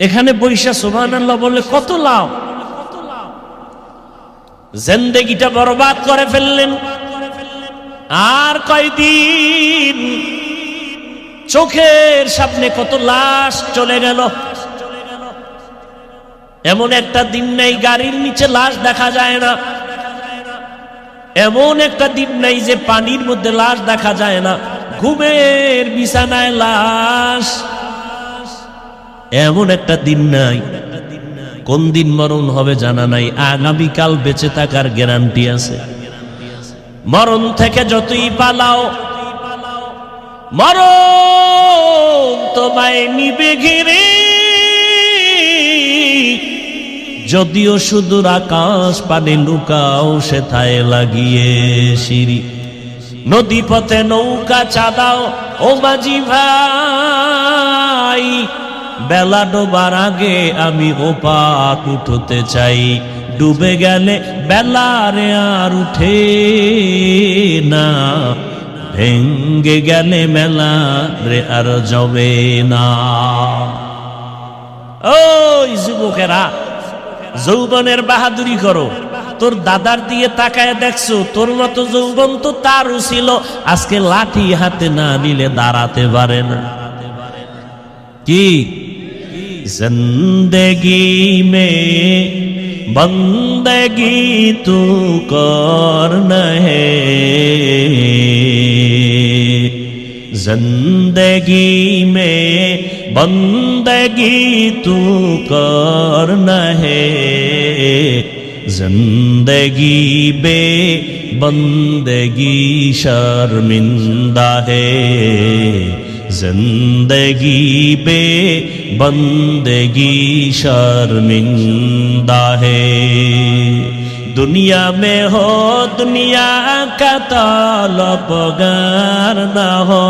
এখানে বৈশা সুবহানাল্লাহ বললে কত লাভ, জিন্দেগিটা বরবাদ করে ফেললেন। আর কয়দিন চোখের সামনে কত লাশ চলে গেল। এমন একটা দিন নাই গাড়ির নিচে লাশ দেখা যায় না, এমন একটা দিন নাই যে পানির মধ্যে লাশ দেখা যায় না, ঘুমের বিছানায় লাশ, এমন একটা দিন নাই। কোন দিন মরণ হবে জানা নাই, আগামীকাল বেঁচে থাকার গ্যারান্টি আছে। মরণ থেকে যতই পালাও, মরণ তোমায় নিবে ঘিরে। যদিও সুদূর আকাশ পানে লুকাও, সেথায় লাগিয়ে সিঁড়ি। নদী পথে নৌকা চাঁদাও ও মাঝি ভাই, বেলা ডোবার আগে আমি ওপার উঠতে চাই। ডুবে গেলে বেলারে আর উঠে না, ভেঙ্গে গেলে মেলা রে আর জমে না। ওই যুবকেরা, যৌবনের বাহাদুরি করো। তোর দাদার দিয়ে তাকায় দেখছো, তোর মতো যৌবন তো তারও ছিল, আজকে লাঠি হাতে না নিলে দাঁড়াতে পারে না। কি জিন্দেগি মে বন্দেগি তু করনা হে, जिंदगी में बंदगी तू करना है, जिंदगी बे बंदगी शर्मिंदा है, जिंदगी बे बंदगी शर्मिंदा है। दुनिया में हो दुनिया का तलबगार न हो,